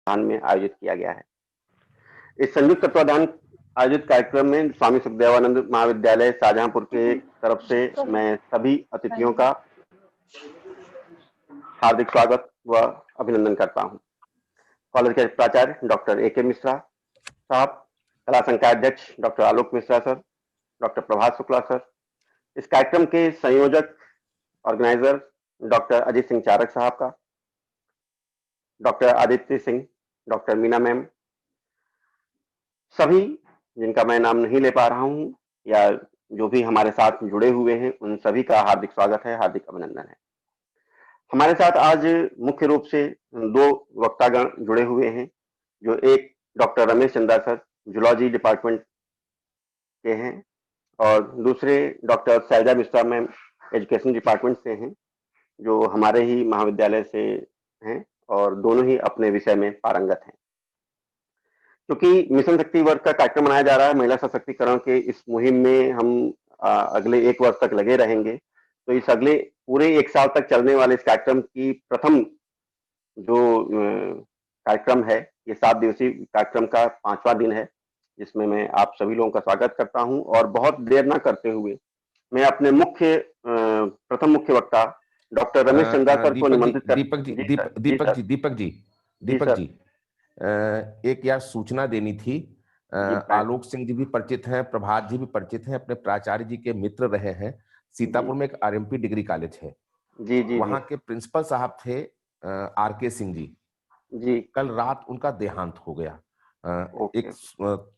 स्थान में आयोजित किया गया है। इस संयुक्त तत्वाधान आयोजित कार्यक्रम में स्वामी सुखदेवानंद महाविद्यालय शाहजहांपुर के तरफ से मैं सभी अतिथियों का हार्दिक स्वागत व अभिनंदन करता हूं। कॉलेज के प्राचार्य डॉक्टर ए.के. मिश्रा साहब, कला संकाय अध्यक्ष डॉक्टर आलोक मिश्रा सर, डॉक्टर प्रभात शुक्ला सर, इस कार्यक्रम के संयोजक ऑर्गेनाइजर डॉक्टर अजीत सिंह चारक साहब का, doctor Aditya Singh, doctor Meena ma'am, सभी जिनका मैं नाम नहीं ले पा रहा हूं या जो भी हमारे साथ जुड़े हुए हैं, उन सभी का हार्दिक स्वागत है, हार्दिक अभिनंदन है। हमारे साथ आज मुख्य रूप से दो वक्तागण जुड़े हुए हैं, जो एक doctor Ramesh Chandra sir zoology department के हैं और दूसरे doctor Shailja Mishra ma'am education department से हैं, जो हमारे ही महाविद्यालय से हैं और दोनों ही अपने विषय में पारंगत हैं। क्योंकि मिशन शक्ति वर्ग का कार्यक्रम मनाया जा रहा है, महिला सशक्तिकरण के इस मुहिम में हम अगले 1 वर्ष तक लगे रहेंगे, तो इस अगले पूरे 1 साल तक चलने वाले इस कार्यक्रम की प्रथम जो कार्यक्रम है, ये 7 दिवसीय कार्यक्रम का 5वां दिन है, जिसमें मैं आप सभी लोगों का स्वागत करता हूं और बहुत देर ना करते हुए मैं अपने प्रथम मुख्य वक्ता डॉक्टर रमेश चंद्रा सर को निमंत्रित कर दीपक जी, एक यार सूचना देनी थी। आलोक सिंह जी भी परिचित हैं, प्रभात जी भी परिचित हैं, अपने प्राचार्य जी के मित्र रहे हैं। सीतापुर में एक आरएमपी डिग्री कॉलेज है, वहां के प्रिंसिपल साहब थे आर.के. सिंह जी। कल रात उनका देहांत हो गया। एक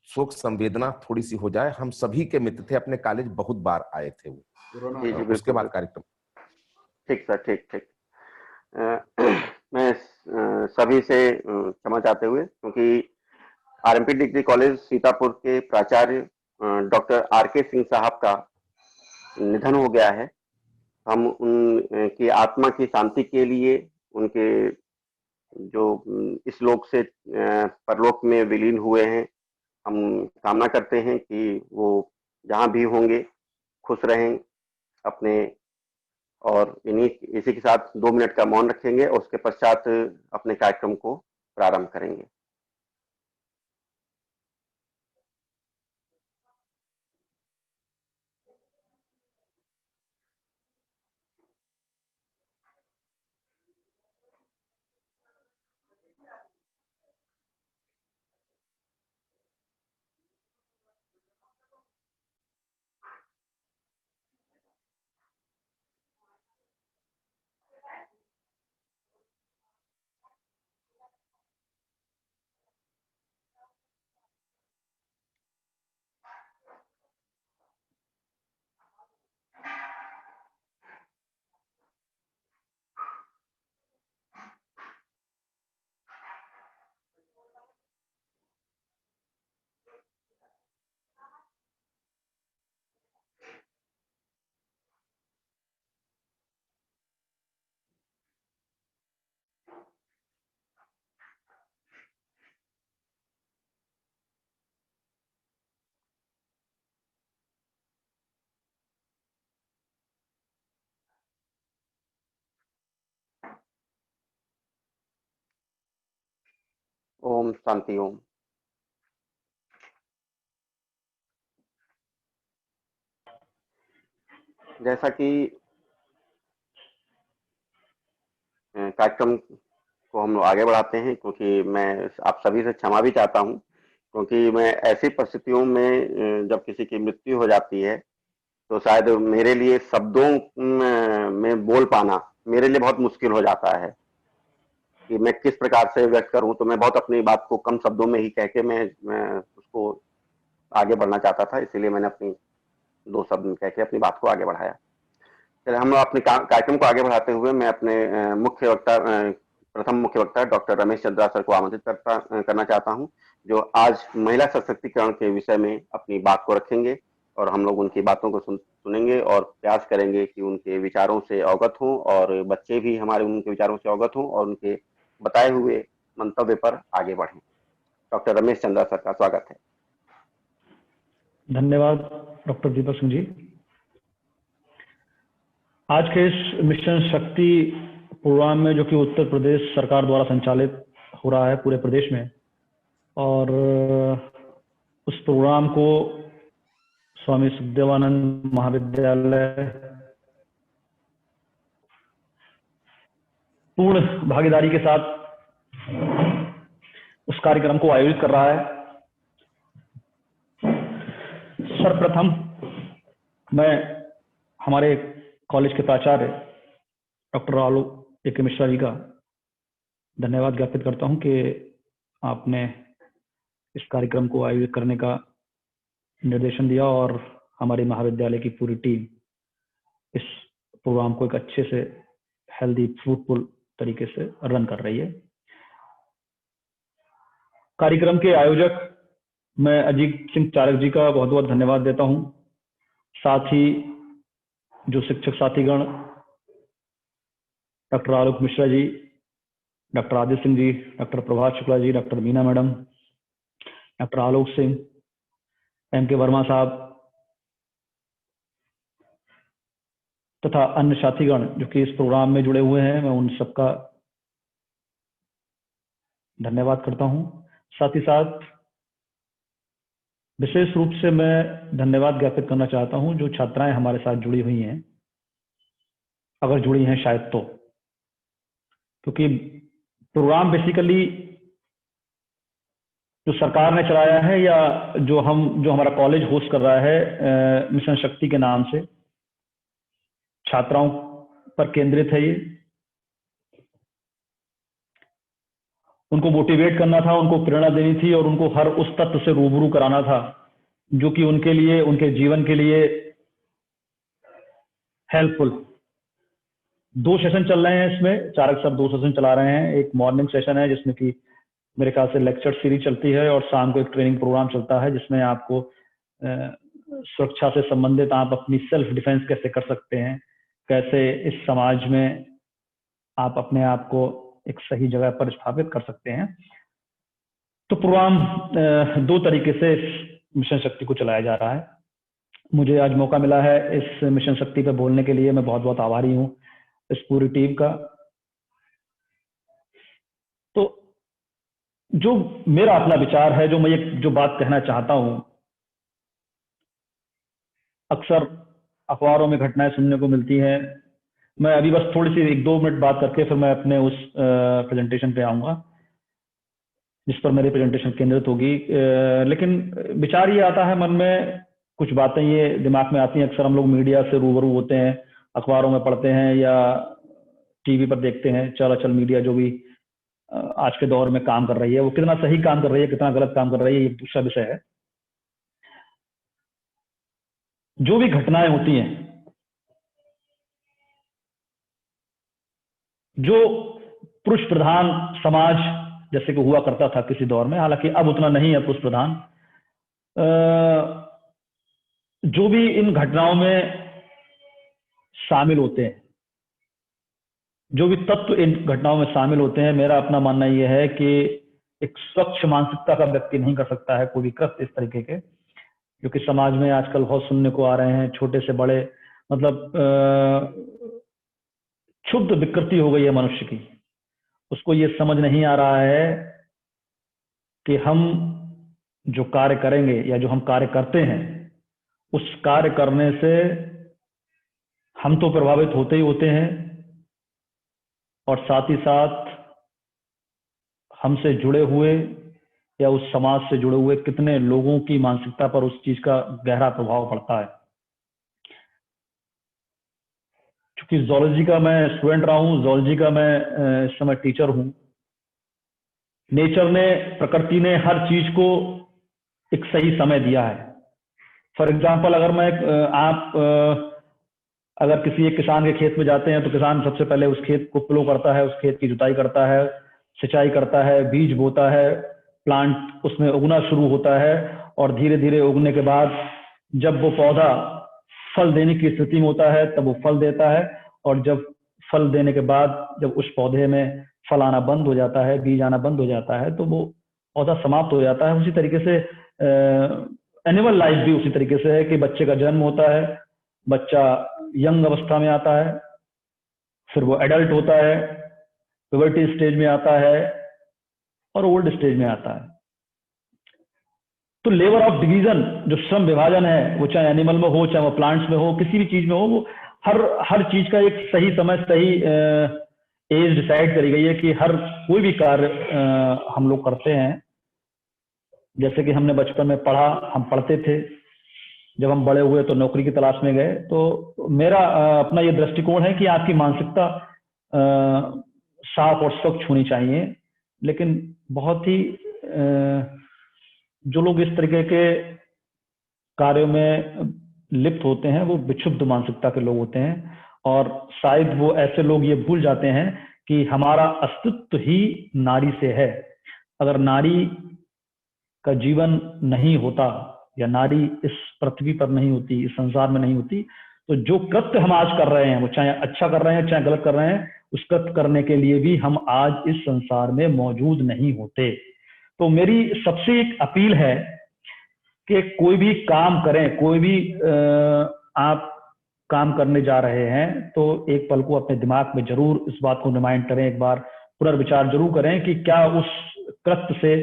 शोक संवेदना थोड़ी सी हो जाए, हम सभी के मित्र थे, अपने कॉलेज बहुत बार आए थे वो। उसके बाद कार्यक्रम। ठीक सर, ठीक। मैं सभी से क्षमा चाहते हुए, क्योंकि आरएमपी डिग्री कॉलेज सीतापुर के प्राचार्य डॉक्टर आर.के. सिंह साहब का निधन हो गया है। हम उनकी आत्मा की शांति के लिए, उनके जो इस लोक से परलोक में विलीन हुए हैं, हम कामना करते हैं कि वो जहां भी होंगे खुश रहें अपने, और इसी के साथ 2 मिनट का मौन रखेंगे और उसके पश्चात अपने कार्यक्रम को प्रारंभ करेंगे। ओम शांति ओम। जैसा कि कार्यक्रम को हम लोग आगे बढ़ाते हैं, क्योंकि मैं आप सभी से क्षमा भी चाहता हूं, क्योंकि मैं ऐसी परिस्थितियों में जब किसी की मृत्यु हो जाती है तो शायद मेरे लिए शब्दों में बोल पाना मेरे लिए बहुत मुश्किल हो जाता है कि मैं किस प्रकार से व्यक्त करूं। तो मैं बहुत अपनी बात को कम शब्दों में ही कह के मैं उसको आगे बढ़ना चाहता था, इसीलिए मैंने अपनी 2 शब्द कह के अपनी बात को आगे बढ़ाया। चलिए, हम अपने कार्यक्रम को आगे बढ़ाते हुए मैं अपने प्रथम मुख्य वक्ता डॉक्टर रमेश चंद्रा सर को आमंत्रित करना चाहता हूं, जो आज महिला सशक्तिकरण के विषय में अपनी बात को रखेंगे और हम लोग उनकी बातों को सुनेंगे और प्रयास करेंगे कि उनके विचारों से अवगत हों और बच्चे भी हमारे उनके विचारों से अवगत हों और उनके बताए हुए मंतव्य पर आगे बढ़ें। डॉक्टर रमेश चंद्रा सर का स्वागत है। धन्यवाद डॉक्टर दीपक सिंह जी। आज के इस मिशन शक्ति प्रोग्राम में, जो कि उत्तर प्रदेश सरकार द्वारा संचालित हो रहा है पूरे प्रदेश में, और उस प्रोग्राम को स्वामी सुखदेवानंद महाविद्यालय पूर्ण भागीदारी के साथ उस कार्यक्रम को आयोजित कर रहा है। सर्वप्रथम मैं हमारे कॉलेज के प्राचार्य डॉक्टर आलोक ए.के. मिश्रा जी का धन्यवाद ज्ञापित करता हूं कि आपने इस कार्यक्रम को आयोजित करने का निर्देशन दिया और हमारे महाविद्यालय की पूरी टीम इस प्रोग्राम को एक अच्छे से हेल्दी फ्रूटफुल तरीके से रन कर रही है। कार्यक्रम के आयोजक मैं अजीत सिंह चारक जी का बहुत बहुत धन्यवाद देता हूं। साथ ही जो शिक्षक साथीगण डॉक्टर आलोक मिश्रा जी, डॉक्टर आदित्य सिंह जी, डॉक्टर प्रभात Shukla ji, doctor Meena madam, doctor Alok Singh, M.K. Verma साहब तथा अन्य साथीगण जो कि इस प्रोग्राम में जुड़े हुए हैं, मैं उन सबका धन्यवाद करता हूं। साथ ही साथ विशेष रूप से मैं धन्यवाद ज्ञापित करना चाहता हूं जो छात्राएं हमारे साथ जुड़ी हुई हैं, अगर जुड़ी हैं शायद तो, क्योंकि प्रोग्राम बेसिकली जो सरकार ने चलाया है या जो हमारा कॉलेज होस्ट कर रहा है मिशन शक्ति के नाम से, छात्राओं पर केंद्रित है। ये उनको मोटिवेट करना था, उनको प्रेरणा देनी थी और उनको हर उस तत्व से रूबरू कराना था जो कि उनके लिए, उनके जीवन के लिए हेल्पफुल। 2 सेशन चल रहे हैं इसमें, चारक सर 2 सेशन चला रहे हैं। एक मॉर्निंग सेशन है जिसमें कि मेरे ख्याल से लेक्चर सीरीज चलती है और शाम को एक ट्रेनिंग प्रोग्राम चलता है जिसमें आपको सुरक्षा से संबंधित आप अपनी सेल्फ डिफेंस कैसे कर सकते हैं, कैसे इस समाज में आप अपने आप को एक सही जगह पर स्थापित कर सकते हैं। तो प्रोग्राम 2 तरीके से इस मिशन शक्ति को चलाया जा रहा है। मुझे आज मौका मिला है इस मिशन शक्ति पर बोलने के लिए, मैं बहुत बहुत आभारी हूं इस पूरी टीम का। तो जो मेरा अपना विचार है, जो मैं जो बात कहना चाहता हूं, अक्सर अखबारों में घटनाएं सुनने को मिलती हैं। मैं अभी बस थोड़ी सी 1-2 मिनट बात करके फिर मैं अपने उस प्रेजेंटेशन पे आऊंगा जिस पर मेरी प्रेजेंटेशन केंद्रित होगी। लेकिन विचार ये आता है मन में, कुछ बातें ये दिमाग में आती हैं। अक्सर हम लोग मीडिया से रूबरू होते हैं, अखबारों में पढ़ते हैं या टीवी पर देखते हैं। चल मीडिया जो भी आज के दौर में काम कर रही है, वो कितना सही काम कर रही है, कितना गलत काम कर रही है, ये दूसरा विषय है। जो भी घटनाएं होती हैं, जो पुरुष प्रधान समाज जैसे कि हुआ करता था किसी दौर में, हालांकि अब उतना नहीं है पुरुष प्रधान, जो भी इन घटनाओं में शामिल होते हैं, जो भी तत्व इन घटनाओं में शामिल होते हैं, मेरा अपना मानना यह है कि एक स्वच्छ मानसिकता का व्यक्ति नहीं कर सकता है कोई भी कृत्य इस तरीके के, जो कि समाज में आजकल बहुत सुनने को आ रहे हैं। छोटे से बड़े, मतलब क्षुब्ध विकृति हो गई है मनुष्य की। उसको ये समझ नहीं आ रहा है कि हम जो कार्य करेंगे या जो हम कार्य करते हैं, उस कार्य करने से हम तो प्रभावित होते ही होते हैं और साथ ही साथ हमसे जुड़े हुए या उस समाज से जुड़े हुए कितने लोगों की मानसिकता पर उस चीज का गहरा प्रभाव पड़ता है। क्योंकि जूलॉजी का मैं स्टूडेंट रहा हूं, जूलॉजी का मैं इस समय टीचर हूं। नेचर ने, प्रकृति ने हर चीज को एक सही समय दिया है। फॉर एग्जाम्पल, अगर किसी एक किसान के खेत में जाते हैं तो किसान सबसे पहले उस खेत को प्लो करता है, उस खेत की जुताई करता है, सिंचाई करता है, बीज बोता है, प्लांट उसमें उगना शुरू होता है और धीरे धीरे उगने के बाद जब वो पौधा फल देने की स्थिति में होता है तब वो फल देता है, और जब फल देने के बाद जब उस पौधे में फल आना बंद हो जाता है, बीज आना बंद हो जाता है, तो वो पौधा समाप्त हो जाता है। उसी तरीके से एनिमल लाइफ भी उसी तरीके से है कि बच्चे का जन्म होता है, बच्चा यंग अवस्था में आता है, फिर वो एडल्ट होता है, प्यूबर्टी स्टेज में आता है, और ओल्ड स्टेज में आता है। तो लेवर ऑफ डिवीजन, जो श्रम विभाजन है, वो चाहे एनिमल में हो, चाहे वो प्लांट्स में हो, किसी भी चीज में हो, वो हर चीज का एक सही समय, सही एज डिसाइड करी गई है कि हर कोई भी कार्य हम लोग करते हैं। जैसे कि हमने बचपन में पढ़ा, हम पढ़ते थे, जब हम बड़े हुए तो नौकरी की तलाश में गए। तो मेरा अपना ये दृष्टिकोण है कि आपकी मानसिकता साफ और स्वच्छ होनी चाहिए। लेकिन बहुत ही जो लोग इस तरीके के कार्यों में लिप्त होते हैं वो विक्षुब्ध मानसिकता के लोग होते हैं, और शायद वो ऐसे लोग ये भूल जाते हैं कि हमारा अस्तित्व ही नारी से है। अगर नारी का जीवन नहीं होता या नारी इस पृथ्वी पर नहीं होती, इस संसार में नहीं होती, तो जो कृत्य हम आज कर रहे हैं, वो चाहे अच्छा कर रहे हैं चाहे गलत कर रहे हैं, उस कृत्य करने के लिए भी हम आज इस संसार में मौजूद नहीं होते। तो मेरी सबसे एक अपील है कि कोई भी काम करें, कोई भी आप काम करने जा रहे हैं तो एक पल को अपने दिमाग में जरूर इस बात को रिमाइंड करें, एक बार पुनर्विचार जरूर करें कि क्या उस कृत्य से,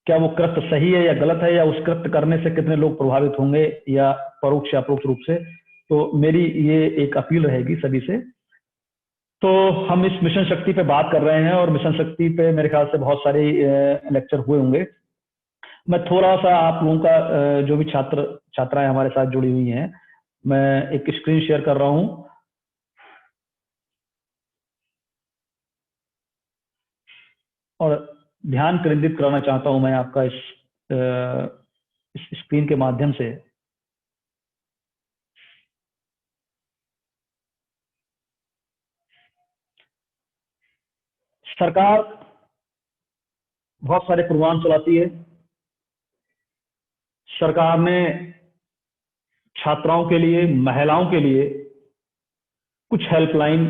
क्या वो कृत्य सही है या गलत है, या उस कृत्य करने से कितने लोग प्रभावित होंगे, या परोक्ष या अपरोक्ष रूप से। तो मेरी ये एक अपील रहेगी सभी से। तो हम इस मिशन शक्ति पे बात कर रहे हैं, और मिशन शक्ति पे मेरे ख्याल से बहुत सारे लेक्चर हुए होंगे। मैं थोड़ा सा आप लोगों का जो भी छात्राएं हमारे साथ जुड़ी हुई हैं, मैं एक स्क्रीन शेयर कर रहा हूं, और ध्यान केंद्रित कराना चाहता हूं मैं आपका इस स्क्रीन के माध्यम से। सरकार बहुत सारे प्रोग्राम चलाती है। सरकार ने छात्राओं के लिए, महिलाओं के लिए कुछ हेल्पलाइन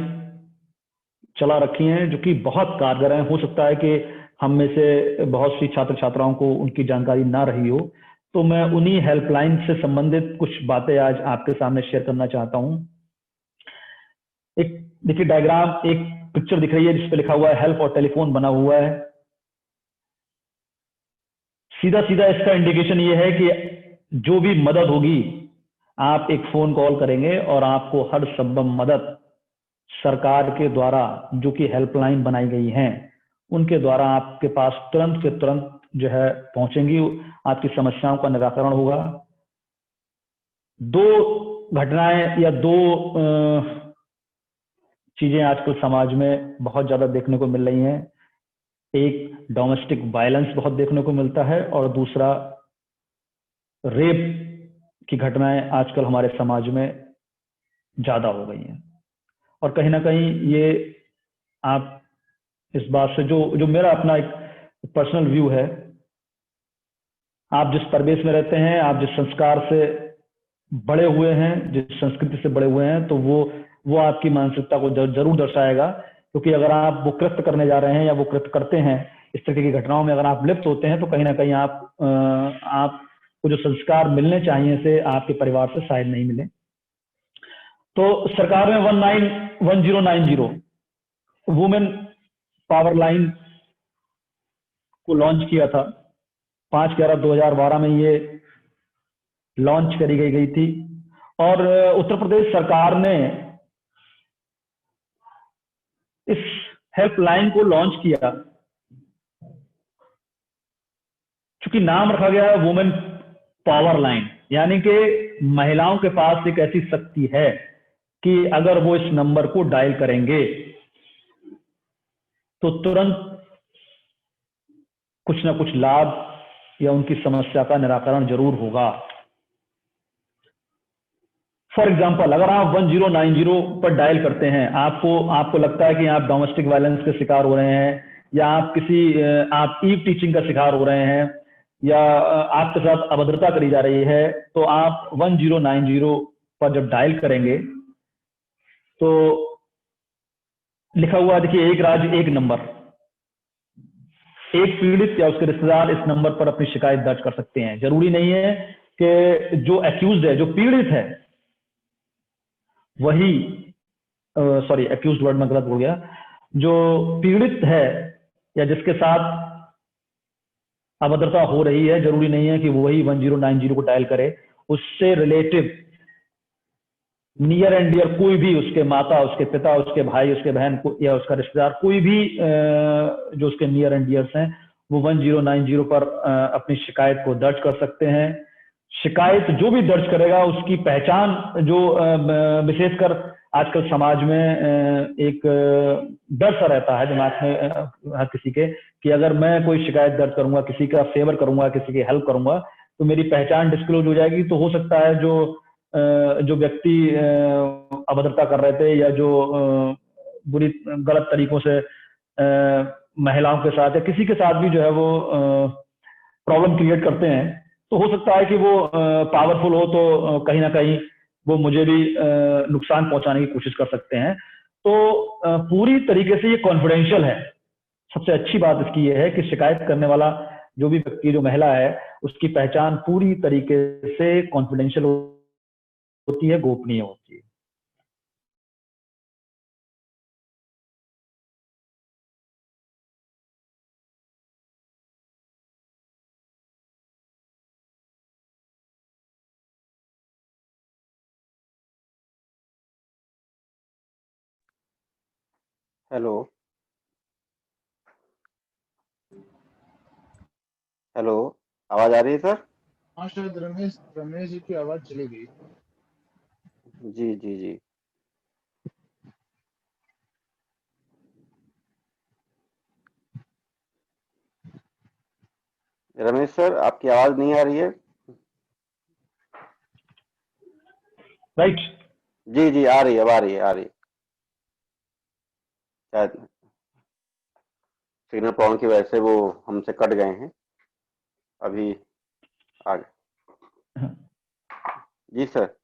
चला रखी हैं जो कि बहुत कारगर हैं। हो सकता है कि हम में से बहुत सी छात्र छात्राओं को उनकी जानकारी ना रही हो, तो मैं उन्हीं हेल्पलाइन से संबंधित कुछ बातें आज आपके सामने शेयर करना चाहता हूं। एक देखिए डायग्राम, एक पिक्चर दिख रही है जिस पे लिखा हुआ है हेल्प, और टेलीफोन बना हुआ है। सीधा सीधा इसका इंडिकेशन ये है कि जो भी मदद होगी, आप एक फोन कॉल करेंगे और आपको हर संभव मदद सरकार के द्वारा, जो कि हेल्पलाइन बनाई गई हैं, उनके द्वारा आपके पास तुरंत के तुरंत जो है पहुंचेंगी, आपकी समस्याओं का निराकरण होगा। दो घटनाएं या दो चीजें आजकल समाज में बहुत ज्यादा देखने को मिल रही हैं। एक डोमेस्टिक वायलेंस बहुत देखने को मिलता है, और दूसरा रेप की घटनाएं आजकल हमारे समाज में ज्यादा हो गई हैं। और कहीं ना कहीं ये आप इस बात से, जो मेरा अपना एक पर्सनल व्यू है, आप जिस परिवेश में रहते हैं, आप जिस संस्कार से बड़े हुए हैं, जिस संस्कृति से बड़े हुए हैं, तो वो आपकी मानसिकता को जरूर दर्शाएगा। क्योंकि अगर आप वो कृत्य करने जा रहे हैं या वो कृत्य करते हैं, इस तरह की घटनाओं में अगर आप लिप्त होते हैं, तो कहीं ना कहीं आपको जो संस्कार मिलने चाहिए से आपके परिवार से शायद नहीं मिले। तो सरकार ने 1090 वुमेन पावर लाइन को लॉन्च किया था। 5/11/2012 में ये लॉन्च करी गई थी, और उत्तर प्रदेश सरकार ने इस हेल्पलाइन को लॉन्च किया। चूंकि नाम रखा गया है वुमेन पावर लाइन, यानी कि महिलाओं के पास एक ऐसी शक्ति है कि अगर वो इस नंबर को डायल करेंगे तो तुरंत कुछ ना कुछ लाभ या उनकी समस्या का निराकरण जरूर होगा। फॉर एग्जाम्पल, अगर आप 1090 पर डायल करते हैं, आपको लगता है कि आप डोमेस्टिक वायलेंस के शिकार हो रहे हैं, या आप ईव टीचिंग का शिकार हो रहे हैं, या आपके साथ अभद्रता करी जा रही है, तो आप 1090 पर जब डायल करेंगे तो लिखा हुआ देखिए, एक राज्य एक नंबर, एक पीड़ित या उसके रिश्तेदार इस नंबर पर अपनी शिकायत दर्ज कर सकते हैं। जरूरी नहीं है कि जो एक्यूज्ड है, जो पीड़ित है, वही एक्यूज्ड वर्ड में गलत हो गया, जो पीड़ित है या जिसके साथ अभद्रता हो रही है, जरूरी नहीं है कि वही 1090 को डायल करे, उससे रिलेटिव नियर एंड डियर कोई भी, उसके माता, उसके पिता, उसके भाई, उसके बहन या उसका रिश्तेदार, कोई भी जो उसके नियर एंड डियर्स हैं, वो 1090 पर अपनी शिकायत को दर्ज कर सकते हैं। शिकायत जो भी दर्ज करेगा उसकी पहचान, जो विशेषकर आजकल समाज में एक डर सा रहता है दिमाग में हर किसी के, कि अगर मैं कोई शिकायत दर्ज करूंगा, किसी का फेवर करूंगा, किसी की हेल्प करूंगा, तो मेरी पहचान डिस्क्लोज हो जाएगी, तो हो सकता है जो व्यक्ति अभद्रता कर रहे थे या जो बुरी गलत तरीकों से महिलाओं के साथ या किसी के साथ भी जो है वो प्रॉब्लम क्रिएट करते हैं, तो हो सकता है कि वो पावरफुल हो, तो कहीं ना कहीं वो मुझे भी नुकसान पहुंचाने की कोशिश कर सकते हैं। तो पूरी तरीके से ये कॉन्फिडेंशियल है। सबसे अच्छी बात इसकी ये है कि शिकायत करने वाला जो भी व्यक्ति, जो महिला है, उसकी पहचान पूरी तरीके से कॉन्फिडेंशियल होती है, गोपनीय होती है। हेलो हेलो, आवाज आ रही है सर? हाँ, शायद रमेश रमेश जी की आवाज चली गई। जी जी जी। रमेश सर, आपकी आवाज नहीं आ रही है। राइट। जी जी, आ रही है, अब आ रही है, आ रही है। शायद सिग्नल प्रॉब्लम की वजह से वो हमसे कट गए हैं, अभी आ गए। जी सर।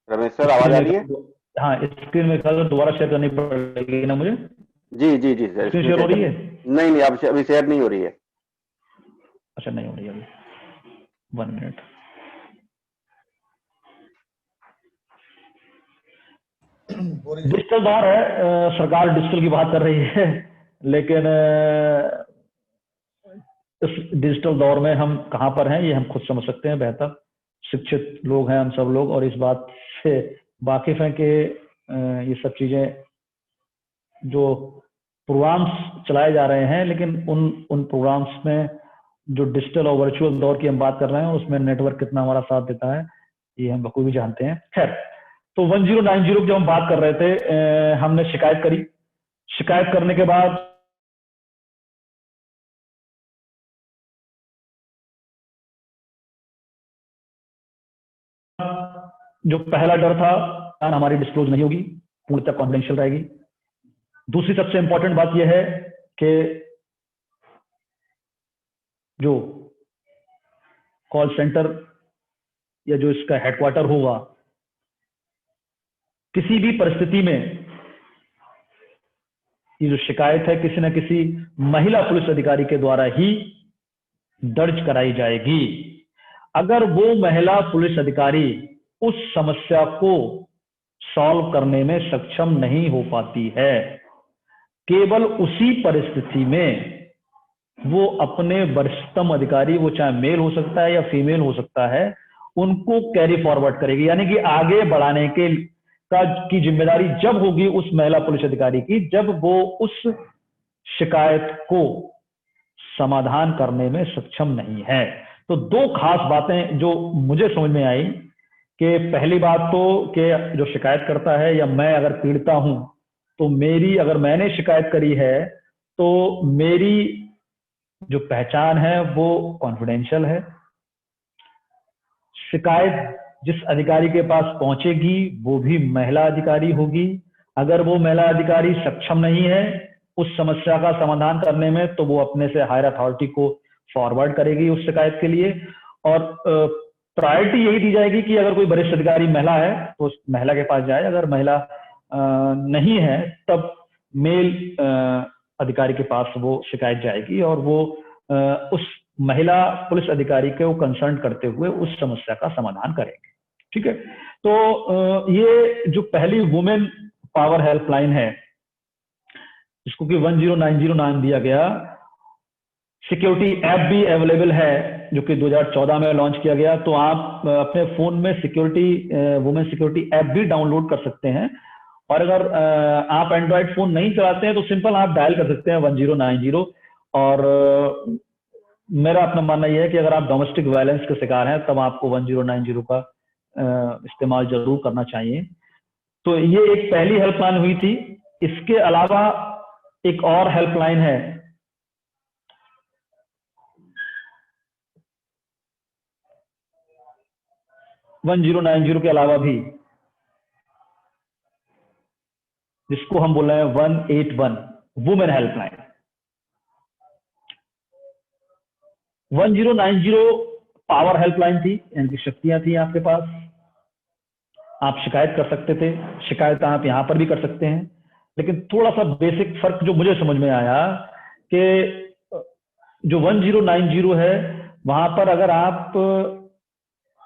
रमेश सर, आवाज आ रही है? हाँ, स्क्रीन में दोबारा शेयर करनी पड़ेगी ना मुझे? जी जी जी सर, स्क्रीन शेयर हो रही है? नहीं नहीं, अभी शेयर नहीं हो रही है। अच्छा, नहीं हो रही है अभी। 1 मिनट। डिजिटल दौर है, सरकार डिजिटल की बात कर रही है, लेकिन इस डिजिटल दौर में हम कहाँ पर हैं ये हम खुद समझ सकते हैं बेहतर। शिक्षित लोग हैं हम सब लोग, और इस बात से वाकिफ हैं कि ये सब चीजें जो प्रोग्राम्स चलाए जा रहे हैं, लेकिन उन प्रोग्राम्स में जो डिजिटल और वर्चुअल दौर की हम बात कर रहे हैं, उसमें नेटवर्क कितना हमारा साथ देता है ये हम बखूबी जानते हैं। खैर, तो 1090 की जब हम बात कर रहे थे, हमने शिकायत करी। शिकायत करने के बाद जो पहला डर था, हमारी डिस्क्लोज नहीं होगी, पूर्णतः कॉन्फिडेंशियल रहेगी। दूसरी सबसे इंपॉर्टेंट बात यह है कि जो कॉल सेंटर या जो इसका हेडक्वार्टर होगा, किसी भी परिस्थिति में ये जो शिकायत है किसी न किसी महिला पुलिस अधिकारी के द्वारा ही दर्ज कराई जाएगी। अगर वो महिला पुलिस अधिकारी उस समस्या को सॉल्व करने में सक्षम नहीं हो पाती है, केवल उसी परिस्थिति में वो अपने वरिष्ठतम अधिकारी, वो चाहे मेल हो सकता है या फीमेल हो सकता है, उनको कैरी फॉरवर्ड करेगी, यानी कि आगे बढ़ाने की जिम्मेदारी जब होगी उस महिला पुलिस अधिकारी की, जब वो उस शिकायत को समाधान करने में सक्षम नहीं है। तो दो खास बातें जो मुझे समझ में आई कि पहली बात तो कि जो शिकायत करता है या मैं अगर पीड़िता हूं, तो अगर मैंने शिकायत करी है तो मेरी जो पहचान है वो कॉन्फिडेंशियल है। शिकायत जिस अधिकारी के पास पहुंचेगी वो भी महिला अधिकारी होगी। अगर वो महिला अधिकारी सक्षम नहीं है उस समस्या का समाधान करने में, तो वो अपने से हायर अथॉरिटी को फॉरवर्ड करेगी उस शिकायत के लिए। और प्रायोरिटी यही दी जाएगी कि अगर कोई वरिष्ठ अधिकारी महिला है तो उस महिला के पास जाए, अगर महिला नहीं है तब मेल अधिकारी के पास वो शिकायत जाएगी और वो उस महिला पुलिस अधिकारी को कंसर्न करते हुए उस समस्या का समाधान करेंगे। ठीक है, तो ये जो पहली वुमेन पावर हेल्पलाइन है, जिसको कि 1090 नाम दिया गया, सिक्योरिटी ऐप भी अवेलेबल है जो कि 2014 में लॉन्च किया गया। तो आप अपने फोन में वुमेन सिक्योरिटी ऐप भी डाउनलोड कर सकते हैं। और अगर आप एंड्रॉयड फोन नहीं चलाते हैं तो सिंपल आप डायल कर सकते हैं 1090। और मेरा अपना मानना यह है कि अगर आप डोमेस्टिक वायलेंस के शिकार हैं तब आपको 1090 का इस्तेमाल जरूर करना चाहिए। तो ये एक पहली हेल्पलाइन हुई थी। इसके अलावा एक और हेल्पलाइन है, वन 1090 के अलावा भी, जिसको हम बोल रहे हैं 181 वुमेन हेल्पलाइन। 1090 पावर हेल्पलाइन थी, इनकी शक्तियां थी आपके पास, आप शिकायत कर सकते थे। शिकायत आप यहां पर भी कर सकते हैं। लेकिन थोड़ा सा बेसिक फर्क जो मुझे समझ में आया कि जो 1090 है वहां पर अगर आप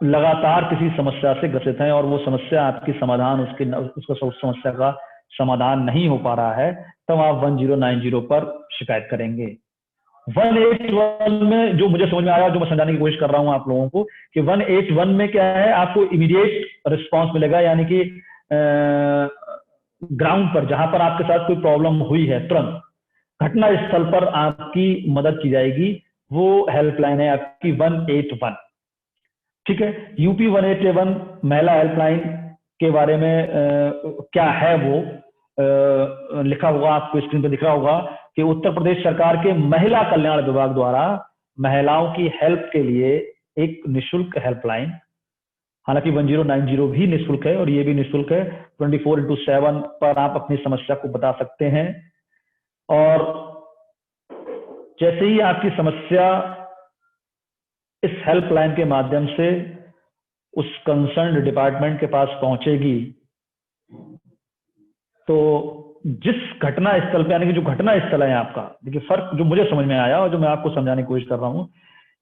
लगातार किसी समस्या से ग्रसित हैं और वो समस्या आपकी समाधान उसका समस्या का समाधान नहीं हो पा रहा है, तब आप 1090 पर शिकायत करेंगे। 181 में जो मुझे समझ में आया, जो मैं समझाने की कोशिश कर रहा हूं आप लोगों को, कि 181 में क्या है, आपको इमीडिएट रिस्पांस मिलेगा, यानी कि ग्राउंड पर जहां पर आपके साथ कोई प्रॉब्लम हुई है तुरंत घटना स्थल पर आपकी मदद की जाएगी। वो हेल्पलाइन है आपकी 181। ठीक है। यूपी 181 महिला हेल्पलाइन के बारे में क्या है वो लिखा होगा, आपको स्क्रीन पर दिख रहा होगा कि उत्तर प्रदेश सरकार के महिला कल्याण विभाग द्वारा महिलाओं की हेल्प के लिए एक निशुल्क हेल्पलाइन, हालांकि 1090 भी निःशुल्क है और ये भी निःशुल्क है, 24/7 पर आप अपनी समस्या को बता सकते हैं। और जैसे ही आपकी समस्या इस हेल्पलाइन के माध्यम से उस कंसर्न डिपार्टमेंट के पास पहुंचेगी, तो जिस घटना स्थल पे, यानी कि जो घटना स्थल है आपका, देखिए फर्क जो मुझे समझ में आया और जो मैं आपको समझाने की कोशिश कर रहा हूं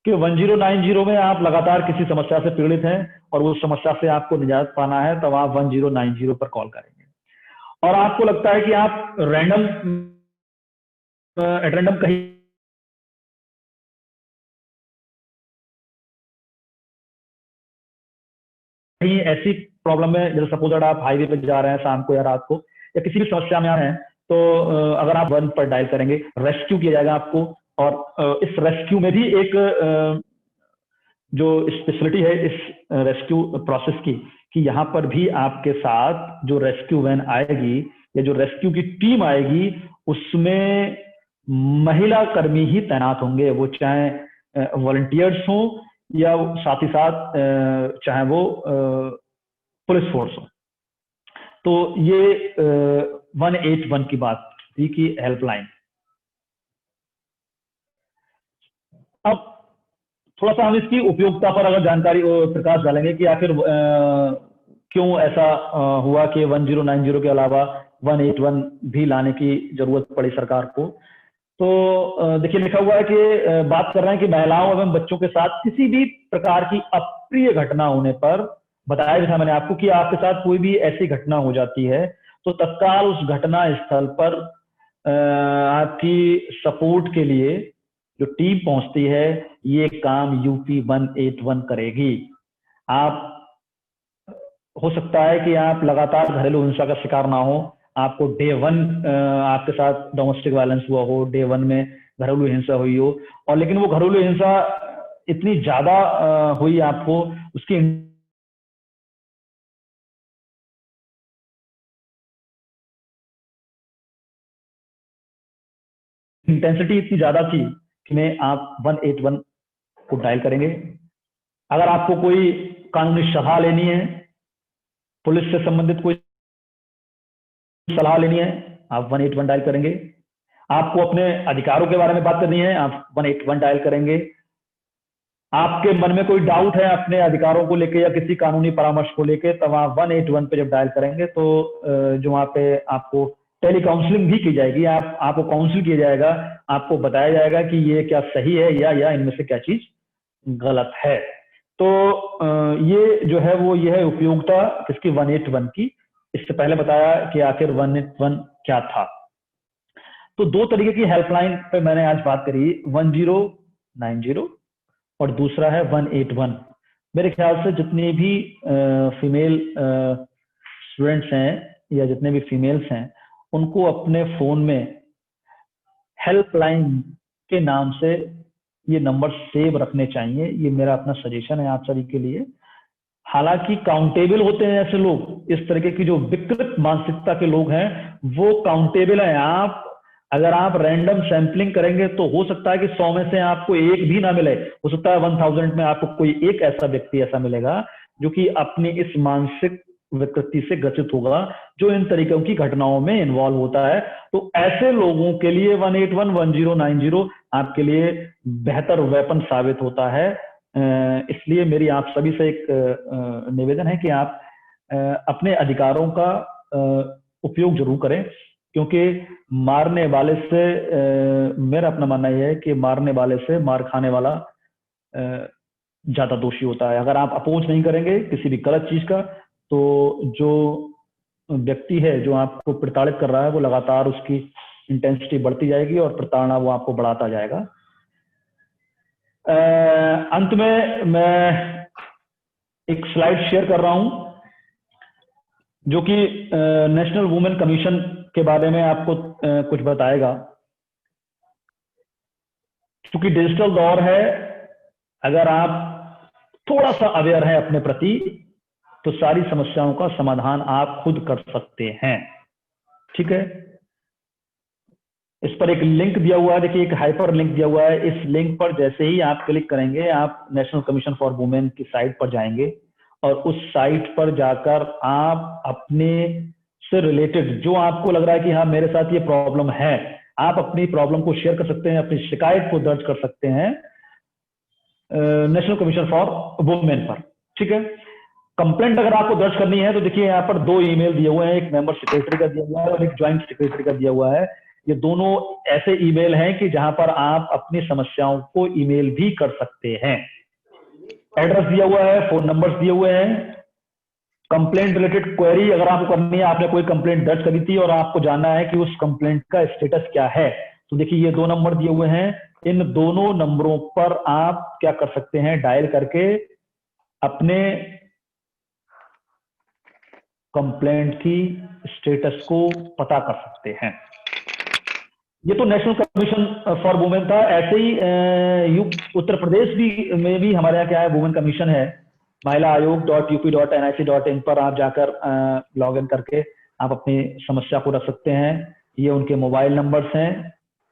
कि 1090 में आप लगातार किसी समस्या से पीड़ित हैं और उस समस्या से आपको निजात पाना है, तब आप 1090 पर कॉल करेंगे। और आपको लगता है कि आप रैंडम कहीं ऐसी प्रॉब्लम में, जैसे सपोज अगर आप हाईवे पे जा रहे हैं शाम को या रात को या किसी भी समस्या में आ रहे हैं, तो अगर आप 1 पर डायल करेंगे, रेस्क्यू किया जाएगा आपको। और इस रेस्क्यू में भी एक जो स्पेशलिटी है इस रेस्क्यू प्रोसेस की, कि यहाँ पर भी आपके साथ जो रेस्क्यू वैन आएगी या जो रेस्क्यू की टीम आएगी, उसमें महिला कर्मी ही तैनात होंगे, वो चाहे वॉलंटियर्स हों या साथ ही साथ चाहे वो पुलिस फोर्स हो। तो ये 181 की बात थी कि हेल्पलाइन। अब थोड़ा सा हम इसकी उपयोगिता पर अगर जानकारी प्रकाश डालेंगे कि आखिर क्यों ऐसा हुआ कि 1090 के अलावा 181 भी लाने की जरूरत पड़ी सरकार को। तो देखिए लिखा हुआ है कि बात कर रहे हैं कि महिलाओं एवं बच्चों के साथ किसी भी प्रकार की अप्रिय घटना होने पर, बताया भी था मैंने आपको कि आपके साथ कोई भी ऐसी घटना हो जाती है तो तत्काल उस घटना स्थल पर आपकी सपोर्ट के लिए जो टीम पहुंचती है, ये काम यूपी 181 करेगी। आप हो सकता है कि आप लगातार घरेलू हिंसा का शिकार ना हो, आपको डे 1 आपके साथ डोमेस्टिक वायलेंस हुआ हो, डे 1 में घरेलू हिंसा हुई हो, और लेकिन वो घरेलू हिंसा इतनी ज्यादा हुई, आपको उसकी इंटेंसिटी इतनी ज्यादा थी कि में आप 181 को डायल करेंगे। अगर आपको कोई कानूनी सलाह लेनी है, पुलिस से संबंधित कोई सलाह लेनी है, आप 181 डायल करेंगे। आपको अपने अधिकारों के बारे में बात करनी है, आप 181 डायल करेंगे। आपके मन में कोई डाउट है अपने अधिकारों को लेके या किसी कानूनी परामर्श को लेके, तब आप 181 पे जब डायल करेंगे तो जो वहां पे आपको टेली काउंसलिंग भी की जाएगी, आपको काउंसिल किया जाएगा, आपको बताया जाएगा कि ये क्या सही है या इनमें से क्या चीज गलत है। तो ये जो है वो ये है उपयोगिता किसकी, 181 की। इससे पहले बताया कि आखिर 181 क्या था। तो दो तरीके की हेल्पलाइन पे मैंने आज बात करी, 1090 और दूसरा है 181। मेरे ख्याल से जितनी भी फीमेल स्टूडेंट्स हैं या जितने भी फीमेल्स हैं उनको अपने फोन में हेल्पलाइन के नाम से ये नंबर सेव रखने चाहिए। ये मेरा अपना सजेशन है आप सभी के लिए। हालांकि काउंटेबल होते हैं ऐसे लोग, इस तरीके की जो विकृत मानसिकता के लोग हैं वो काउंटेबल हैं। आप अगर आप रैंडम सैंपलिंग करेंगे तो हो सकता है कि 100 में से आपको एक भी ना मिले, हो सकता है 1000 में आपको कोई एक ऐसा व्यक्ति ऐसा मिलेगा जो कि अपनी इस मानसिक विकृति से ग्रसित होगा, जो इन तरीकों की घटनाओं में इन्वॉल्व होता है। तो ऐसे लोगों के लिए 181 1090 आपके लिए बेहतर वेपन साबित होता है। इसलिए मेरी आप सभी से एक निवेदन है कि आप अपने अधिकारों का उपयोग जरूर करें, क्योंकि मारने वाले से मेरा अपना मानना यह है कि मारने वाले से मार खाने वाला ज्यादा दोषी होता है। अगर आप अपोज नहीं करेंगे किसी भी गलत चीज का, तो जो व्यक्ति है जो आपको प्रताड़ित कर रहा है वो लगातार उसकी इंटेंसिटी बढ़ती जाएगी और प्रताड़ना वो आपको बढ़ाता जाएगा। अंत में मैं एक स्लाइड शेयर कर रहा हूं जो कि नेशनल वुमेन कमीशन के बारे में आपको कुछ बताएगा। क्योंकि डिजिटल दौर है, अगर आप थोड़ा सा अवेयर हैं अपने प्रति तो सारी समस्याओं का समाधान आप खुद कर सकते हैं। ठीक है, इस पर एक लिंक दिया हुआ है, देखिए एक हाइपर लिंक दिया हुआ है। इस लिंक पर जैसे ही आप क्लिक करेंगे आप नेशनल कमीशन फॉर वुमेन की साइट पर जाएंगे और उस साइट पर जाकर आप अपने से रिलेटेड जो आपको लग रहा है कि हाँ मेरे साथ ये प्रॉब्लम है, आप अपनी प्रॉब्लम को शेयर कर सकते हैं, अपनी शिकायत को दर्ज कर सकते हैं नेशनल कमीशन फॉर वुमेन पर। ठीक है, कंप्लेंट अगर आपको दर्ज करनी है तो देखिए यहाँ पर दो ईमेल दिए हुए हैं, एक मेंबर सेक्रेटरी का दिया हुआ है और एक ज्वाइंट सेक्रेटरी का दिया हुआ है। ये दोनों ऐसे ईमेल हैं कि जहां पर आप अपनी समस्याओं को ईमेल भी कर सकते हैं। एड्रेस दिया हुआ है, फोन नंबर्स दिए हुए हैं। कंप्लेंट रिलेटेड क्वेरी अगर आपको करनी है, आपने कोई कंप्लेंट दर्ज करी थी और आपको जानना है कि उस कंप्लेंट का स्टेटस क्या है, तो देखिए ये 2 नंबर दिए हुए हैं। इन दोनों नंबरों पर आप क्या कर सकते हैं, डायल करके अपने कंप्लेंट की स्टेटस को पता कर सकते हैं। ये तो नेशनल कमीशन फॉर वुमेन था। ऐसे ही उत्तर प्रदेश में भी हमारे यहाँ क्या है, वुमेन कमीशन है। महिला आयोग.up.nic.in पर आप जाकर लॉग इन करके आप अपनी समस्या को रख सकते हैं। ये उनके मोबाइल नंबर्स हैं,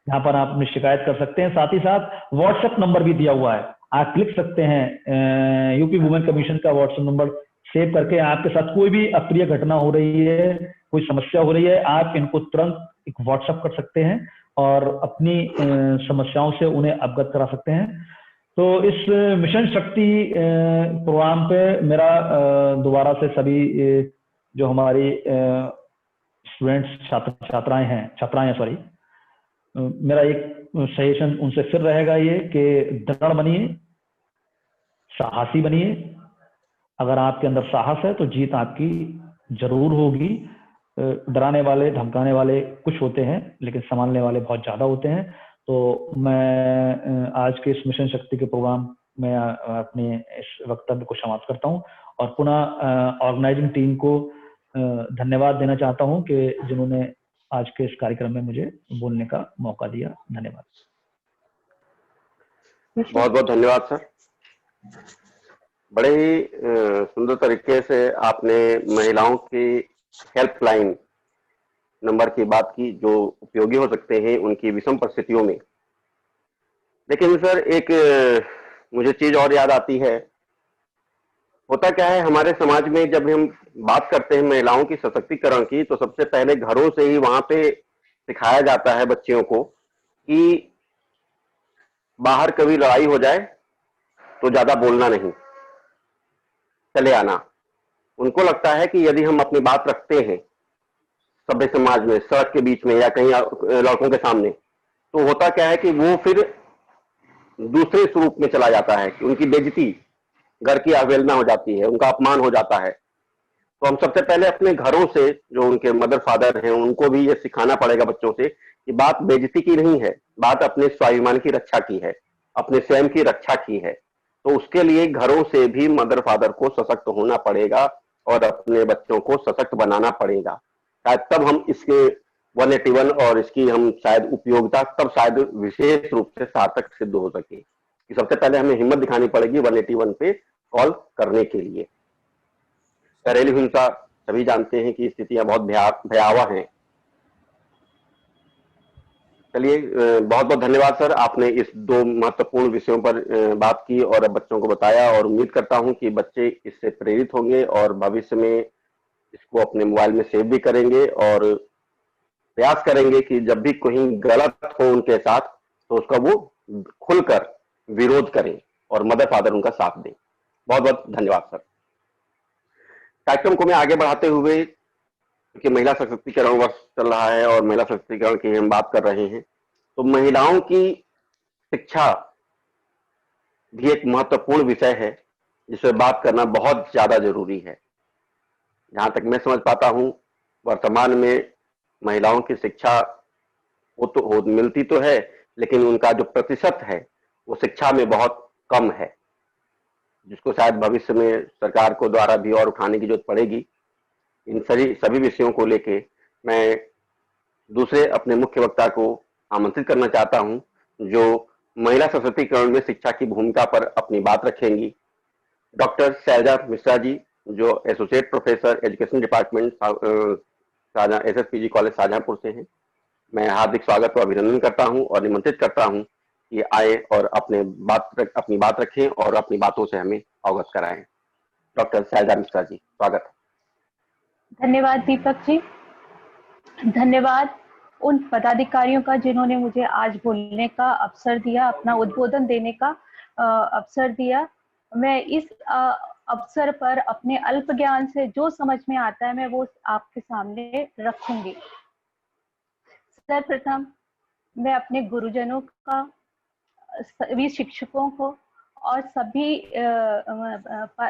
यहाँ पर आप अपनी शिकायत कर सकते हैं। साथ ही साथ व्हाट्सएप नंबर भी दिया हुआ है, आप लिख सकते हैं यूपी वुमेन कमीशन का व्हाट्सएप नंबर सेव करके आपके साथ कोई भी अप्रिय घटना हो रही है, कोई समस्या हो रही है, आप इनको तुरंत एक व्हाट्सएप कर सकते हैं और अपनी समस्याओं से उन्हें अवगत करा सकते हैं। तो इस मिशन शक्ति प्रोग्राम पे मेरा दोबारा से सभी जो हमारी स्टूडेंट्स छात्राएं सॉरी, मेरा एक सजेशन उनसे फिर रहेगा ये कि दृढ़ बनिए, साहसी बनिए। अगर आपके अंदर साहस है तो जीत आपकी जरूर होगी। डराने वाले धमकाने वाले कुछ होते हैं लेकिन संभालने वाले बहुत ज्यादा होते हैं। तो मैं आज के इस मिशन शक्ति के प्रोग्राम में अपने इस वक्तव्य को समाप्त करता हूं और पुनः ऑर्गेनाइजिंग टीम को धन्यवाद देना चाहता हूं कि जिन्होंने आज के इस कार्यक्रम में मुझे बोलने का मौका दिया। धन्यवाद। बहुत बहुत धन्यवाद सर। बड़े ही सुंदर तरीके से आपने महिलाओं की हेल्पलाइन नंबर की बात की जो उपयोगी हो सकते हैं उनकी विषम परिस्थितियों में। लेकिन सर एक मुझे चीज और याद आती है, होता क्या है हमारे समाज में जब हम बात करते हैं महिलाओं की सशक्तिकरण की, तो सबसे पहले घरों से ही वहां पे सिखाया जाता है बच्चियों को कि बाहर कभी लड़ाई हो जाए तो ज्यादा बोलना नहीं, चले आना। उनको लगता है कि यदि हम अपनी बात रखते हैं सभ्य समाज में, सड़क के बीच में या कहीं लड़कों के सामने, तो होता क्या है कि वो फिर दूसरे स्वरूप में चला जाता है कि उनकी बेइज्जती, घर की अवहेलना हो जाती है, उनका अपमान हो जाता है। तो हम सबसे पहले अपने घरों से, जो उनके मदर फादर हैं, उनको भी ये सिखाना पड़ेगा बच्चों से ये बात बेइज्जती की नहीं है, बात अपने स्वाभिमान की रक्षा की है, अपने स्वयं की रक्षा की है। तो उसके लिए घरों से भी मदर फादर को सशक्त होना पड़ेगा और अपने बच्चों को सशक्त बनाना पड़ेगा। शायद तब हम इसके 181 और इसकी हम शायद उपयोगिता तब शायद विशेष रूप से सार्थक सिद्ध हो सके कि सबसे पहले हमें हिम्मत दिखानी पड़ेगी 181 पे कॉल करने के लिए। घरेलू हिंसा सभी जानते हैं कि स्थितियां बहुत भयावह हैं। चलिए, बहुत बहुत धन्यवाद सर, आपने इस दो महत्वपूर्ण विषयों पर बात की और बच्चों को बताया, और उम्मीद करता हूं कि बच्चे इससे प्रेरित होंगे और भविष्य में इसको अपने मोबाइल में सेव भी करेंगे और प्रयास करेंगे कि जब भी कहीं गलत हो उनके साथ तो उसका वो खुलकर विरोध करें और मदर फादर उनका साथ दें। बहुत बहुत धन्यवाद सर। कार्यक्रम को मैं आगे बढ़ाते हुए, क्योंकि महिला सशक्तिकरण वर्ष चल रहा है और महिला सशक्तिकरण की हम बात कर रहे हैं, तो महिलाओं की शिक्षा भी एक महत्वपूर्ण विषय है जिस पर बात करना बहुत ज्यादा जरूरी है। जहां तक मैं समझ पाता हूं, वर्तमान में महिलाओं की शिक्षा मिलती तो है, लेकिन उनका जो प्रतिशत है वो शिक्षा में बहुत कम है, जिसको शायद भविष्य में सरकार को द्वारा भी और उठाने की जरूरत पड़ेगी। इन सभी विषयों को लेके मैं दूसरे अपने मुख्य वक्ता को आमंत्रित करना चाहता हूं, जो महिला सशक्तिकरण में शिक्षा की भूमिका पर अपनी बात रखेंगी। डॉक्टर शैलजा मिश्रा जी, जो associate professor education department SSPG college Shahjahanpur से हैं। मैं हार्दिक स्वागत और अभिनंदन करता हूं और निमंत्रित करता हूं कि आए और अपनी बात रखें और अपनी बातों से हमें अवगत कराएं। डॉक्टर शैलजा मिश्रा जी, स्वागत। धन्यवाद दीपक जी, धन्यवाद उन पदाधिकारियों का जिन्होंने मुझे आज बोलने का अवसर दिया, अपना उद्बोधन देने का अवसर दिया। मैं इस अवसर पर अपने अल्प ज्ञान से जो समझ में आता है मैं वो आपके सामने रखूंगी। सर्वप्रथम मैं अपने गुरुजनों का, सभी शिक्षकों को और सभी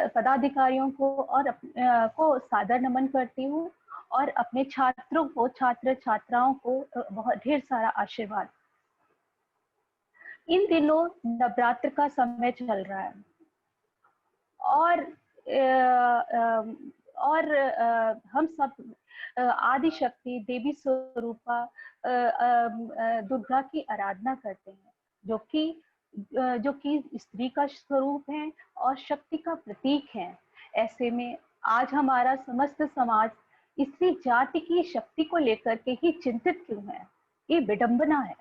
पदाधिकारियों को सादर नमन करती हूँ और अपने छात्रों को, छात्र छात्राओं को बहुत ढेर सारा आशीर्वाद। इन दिनों नवरात्र का समय चल रहा है और हम सब आदि शक्ति देवी स्वरूपा दुर्गा की आराधना करते हैं, जो कि स्त्री का स्वरूप है और शक्ति का प्रतीक है। ऐसे में आज हमारा समस्त समाज स्त्री जाति की शक्ति को लेकर के ही चिंतित क्यों है? ये विडंबना है।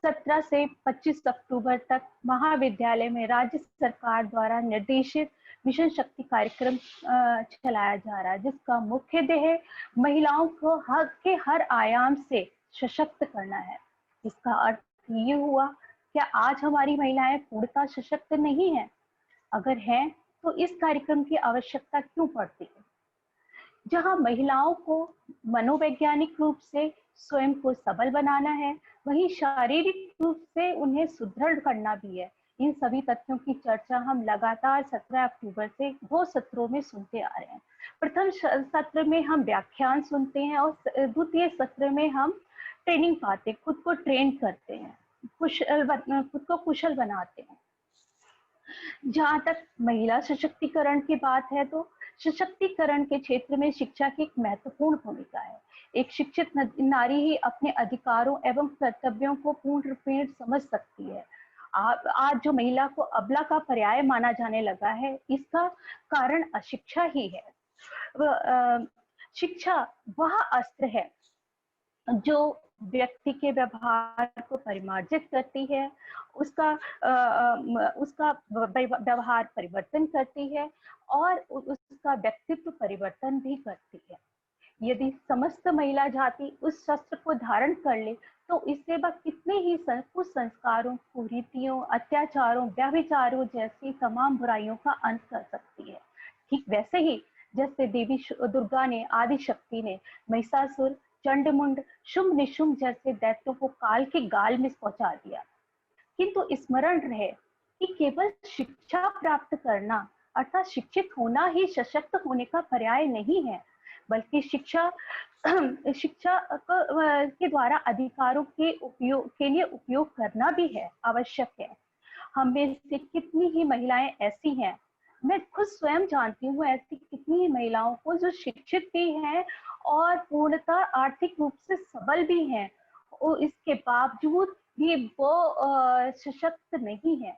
17 से 25 अक्टूबर तक महाविद्यालय में राज्य सरकार द्वारा निर्देशित मिशन शक्ति कार्यक्रम चलाया जा रहा है, जिसका मुख्य ध्येय महिलाओं को हक के हर आयाम से सशक्त करना है। इसका अर्थ ये हुआ, क्या आज हमारी महिलाएं पूर्णतः सशक्त नहीं है? अगर हैं तो इस कार्यक्रम की आवश्यकता क्यों पड़ती है? जहां महिलाओं को मनोवैज्ञानिक रूप से स्वयं को सबल बनाना है, वहीं शारीरिक रूप से उन्हें सुदृढ़ करना भी है। इन सभी तथ्यों की चर्चा हम लगातार 17 अक्टूबर से 2 सत्रों में सुनते आ रहे हैं। प्रथम सत्र में हम व्याख्यान सुनते हैं और द्वितीय सत्र में हम ट्रेनिंग पाते, खुद को ट्रेन करते हैं, खुद को कुशल बनाते हैं। जहां तक महिला सशक्तिकरण की बात है, तो सशक्तिकरण के क्षेत्र में शिक्षा की एक महत्वपूर्ण भूमिका है। एक शिक्षित नारी ही अपने अधिकारों एवं कर्तव्यों को पूर्ण रूपेण समझ सकती है। आज जो महिला को अबला का पर्याय माना जाने लगा है, इसका कारण अशिक्षा ही है। शिक्षा वह अस्त्र है जो व्यक्ति के व्यवहार को परिमार्जित करती है, उसका व्यवहार परिवर्तन करती है और उसका व्यक्तित्व परिवर्तन भी करती है। यदि समस्त महिला जाति उस शस्त्र को धारण कर ले तो इससे वह कितने ही कुसंस्कारों, कुरीतियों, अत्याचारों, व्यभिचारों जैसी तमाम बुराइयों का अंत कर सकती है। ठीक वैसे ही जैसे देवी दुर्गा ने, आदि शक्ति ने महिषासुर, चंडमुंड, शुंभ निशुंभ जैसे दैत्यों को काल के गाल में पहुंचा दिया। किंतु स्मरण रहे कि केवल शिक्षा प्राप्त करना अर्थात शिक्षित होना ही सशक्त होने का पर्याय नहीं है, बल्कि शिक्षा शिक्षा के द्वारा अधिकारों के लिए उपयोग करना भी है, आवश्यक है। हम में से कितनी ही महिलाएं ऐसी हैं, मैं खुद स्वयं जानती हूँ ऐसी कितनी ही महिलाओं को जो शिक्षित भी हैं और पूर्णतः आर्थिक रूप से सबल भी हैं, और इसके बावजूद भी वो सशक्त नहीं है।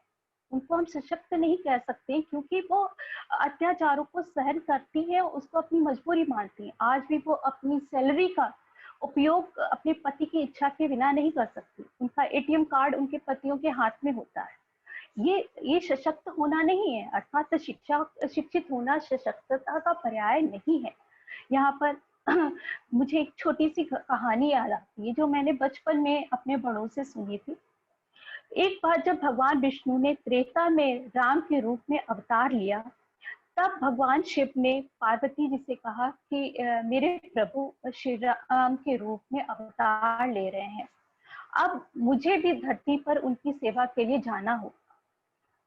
उनको हम सशक्त नहीं कह सकते क्योंकि वो अत्याचारों को सहन करती है, उसको अपनी मजबूरी मानती है। आज भी वो अपनी सैलरी का उपयोग अपने पति की इच्छा के बिना नहीं कर सकती। उनका एटीएम कार्ड उनके पतियों के हाथ में होता है। ये सशक्त होना नहीं है, अर्थात शिक्षित होना सशक्तता का पर्याय नहीं है। यहाँ पर मुझे एक छोटी सी कहानी याद आती है जो मैंने बचपन में अपने बड़ों से सुनी थी। एक बार जब भगवान विष्णु ने त्रेता में राम के रूप में अवतार लिया, तब भगवान शिव ने पार्वती जी से कहा कि मेरे प्रभु श्री राम के रूप में अवतार ले रहे हैं, अब मुझे भी धरती पर उनकी सेवा के लिए जाना होगा।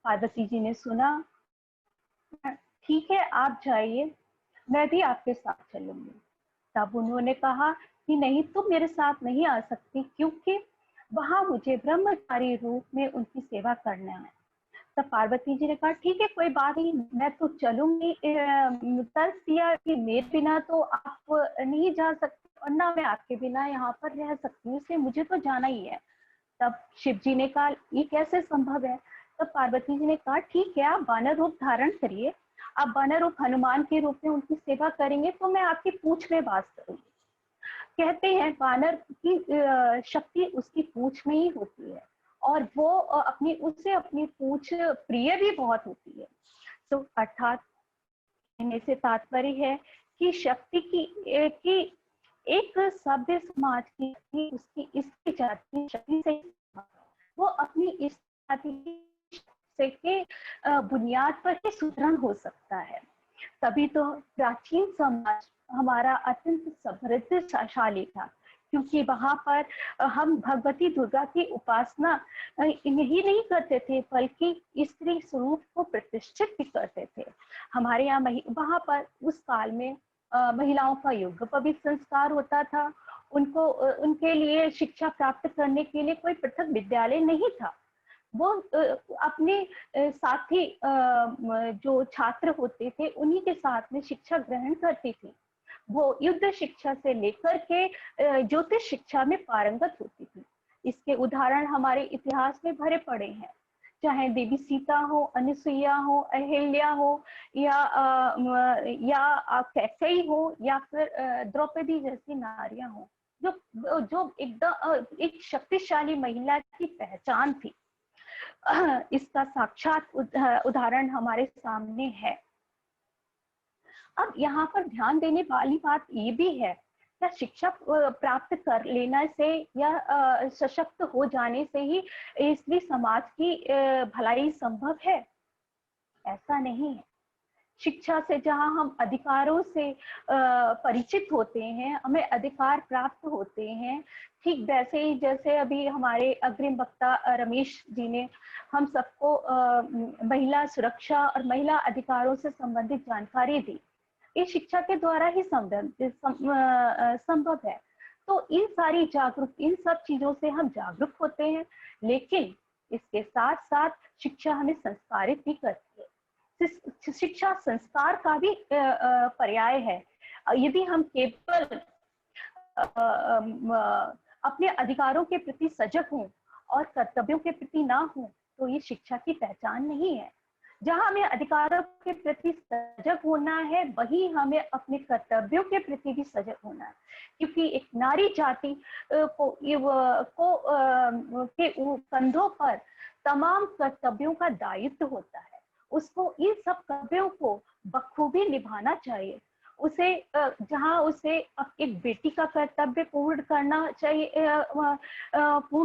पार्वती जी ने सुना, ठीक है आप जाइए, मैं भी आपके साथ चलूंगी। तब उन्होंने कहा कि नहीं, तुम मेरे साथ नहीं आ सकती क्योंकि वहां मुझे ब्रह्मचारी रूप में उनकी सेवा करना है। तब पार्वती जी ने कहा ठीक है कोई बात नहीं, मैं तो चलूंगी। तर्क दिया कि मेरे बिना तो आप नहीं जा सकते और ना मैं आपके बिना यहाँ पर रह सकती हूँ, इसलिए मुझे तो जाना ही है। तब शिव जी ने कहा ये कैसे संभव है? तब पार्वती जी ने कहा ठीक है, आप वानर रूप धारण करिए, आप वानर रूप हनुमान के रूप में उनकी सेवा करेंगे तो मैं आपकी पूंछ में वास करूंगी। कहते हैं वानर की शक्ति उसकी पूंछ में ही होती है और वो उसे अपनी पूंछ प्रिय भी बहुत होती है। तो अर्थात कहने से तात्पर्य है कि शक्ति की एक सभ्य समाज की उसकी इसकी जाति शक्ति से वो अपनी इस जाति के बुनियाद पर ही सुदृढ़ हो सकता है। तभी तो प्राचीन समाज हमारा अत्यंत समृद्धशाली था, क्योंकि वहां पर हम भगवती दुर्गा की उपासना यही नहीं करते थे बल्कि स्त्री स्वरूप को प्रतिष्ठित भी करते थे। हमारे यहाँ वहां पर उस काल में महिलाओं का योगोपवीत संस्कार होता था। उनको उनके लिए शिक्षा प्राप्त करने के लिए कोई पृथक विद्यालय नहीं था। वो अपने साथी जो छात्र होते थे उन्हीं के साथ में शिक्षा ग्रहण करती थी। वो युद्ध शिक्षा से लेकर के ज्योतिष शिक्षा में पारंगत होती थी। इसके उदाहरण हमारे इतिहास में भरे पड़े हैं, चाहे देवी सीता हो, अनुसुईया हो, अहिल्या हो या कैकेयी हो या फिर द्रौपदी जैसी नारियां हो, जो एकदम एक शक्तिशाली महिला की पहचान थी। इसका साक्षात उदाहरण हमारे सामने है। अब यहाँ पर ध्यान देने वाली बात ये भी है, क्या शिक्षा प्राप्त कर लेने से या सशक्त हो जाने से ही स्त्री समाज की भलाई संभव है? ऐसा नहीं है। शिक्षा से जहाँ हम अधिकारों से परिचित होते हैं, हमें अधिकार प्राप्त होते हैं, ठीक वैसे ही जैसे अभी हमारे अग्रिम वक्ता रमेश जी ने हम सबको महिला सुरक्षा और महिला अधिकारों से संबंधित जानकारी दी, ये शिक्षा के द्वारा ही संभव है। तो इन सब चीजों से हम जागरूक होते हैं, लेकिन इसके साथ साथ शिक्षा हमें संस्कारित भी करती है। शिक्षा संस्कार का भी पर्याय है। यदि हम केवल अपने अधिकारों के प्रति सजग हों और कर्तव्यों के प्रति ना हों तो ये शिक्षा की पहचान नहीं है। जहां हमें अधिकारों के प्रति सजग होना है, वही हमें अपने कर्तव्यों के प्रति भी सजग होना है, क्योंकि एक नारी जाति के कंधों पर तमाम कर्तव्यों का दायित्व होता है। उसको इन सब कर्तव्यों को बखूबी निभाना चाहिए। उसे जहां उसे एक बेटी का कर्तव्य पूर्ण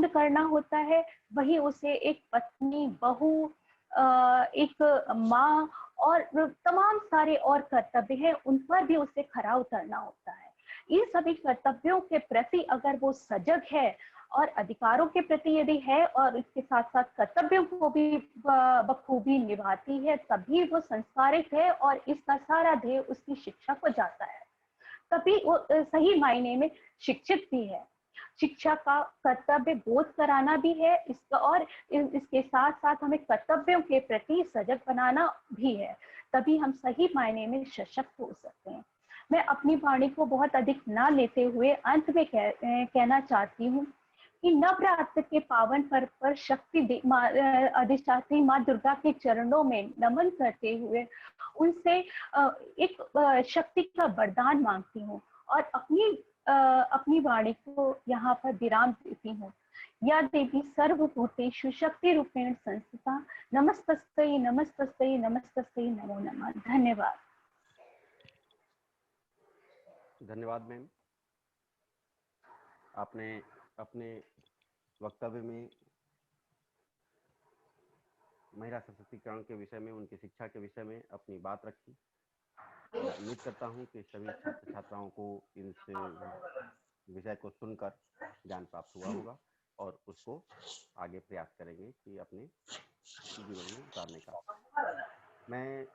करना होता है, वही उसे एक पत्नी, बहू, एक माँ और तमाम सारे और कर्तव्य हैं, उन पर भी उसे खरा उतरना होता है। इन सभी कर्तव्यों के प्रति अगर वो सजग है और अधिकारों के प्रति यदि है और इसके साथ साथ कर्तव्यों को भी बखूबी निभाती है, तभी वो संस्कारित है और इसका सारा ध्येय उसकी शिक्षा को जाता है। तभी वो सही मायने में शिक्षित भी है। शिक्षा का कर्तव्य बोध कराना भी है इसका, और इसके साथ साथ हमें कर्तव्यों के प्रति सजग बनाना भी है, तभी हम सही मायने में सशक्त हो सकते हैं। मैं अपनी वाणी को बहुत अधिक ना लेते हुए अंत में कहना चाहती हूँ कि नवरात्र के पावन पर्व पर शक्ति अधिष्ठात्री माँ दुर्गा के चरणों में नमन करते हुए उनसे एक शक्ति का वरदान मांगती हूँ और अपनी वाणी को यहाँ पर विराम देती हूँ। या देवी सर्वभूतेषु शक्ति रूपेण संस्थिता, नमस्तस्यै नमस्तस्यै नमस्तस्यै नमो नमः। धन्यवाद। धन्यवाद मैम। आपने अपने वक्तव्य में महिला सशक्तिकरण के विषय में, उनकी शिक्षा के विषय में अपनी बात रखी। मैं उम्मीद करता हूं कि सभी छात्र छात्राओं को इस विषय को सुनकर ज्ञान प्राप्त हुआ होगा और उसको आगे प्रयास करेंगे कि अपने जीवन में उतारने का। मैं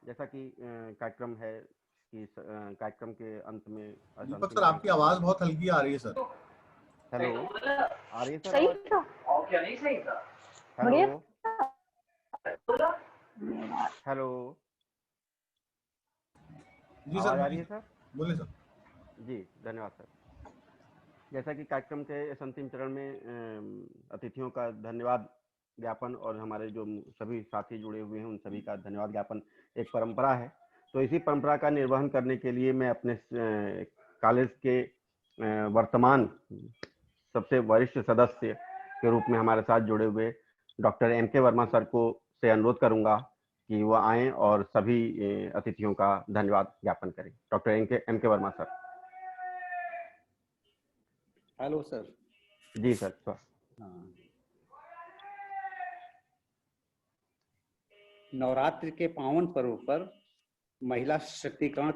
जैसा कि कार्यक्रम है कि कार्यक्रम के अंत में दीपक सर, आपकी आवाज बहुत हल्की आ रही है सर। हेलो, आ रही है सर? सही था? क्या नहीं सही था? हेलो हेलो, जी सर, आवाज आ रही है सर? बोलिए सर। जी धन्यवाद सर। जैसा कि कार्यक्रम के इस अंतिम चरण में अतिथियों का धन्यवाद ज्ञापन और हमारे जो सभी साथी जुड़े हुए हैं उन सभी का धन्यवाद ज्ञापन एक परंपरा है, तो इसी परंपरा का निर्वहन करने के लिए मैं अपने कॉलेज के वर्तमान सबसे वरिष्ठ सदस्य के रूप में हमारे साथ जुड़े हुए doctor M K Verma sir को से अनुरोध करूंगा कि वो आएं और सभी अतिथियों का धन्यवाद ज्ञापन करें। Doctor M K Verma sir. Hello sir. जी सर। हाँ, नवरात्रि के पावन पर्व पर महिला सशक्तिकरण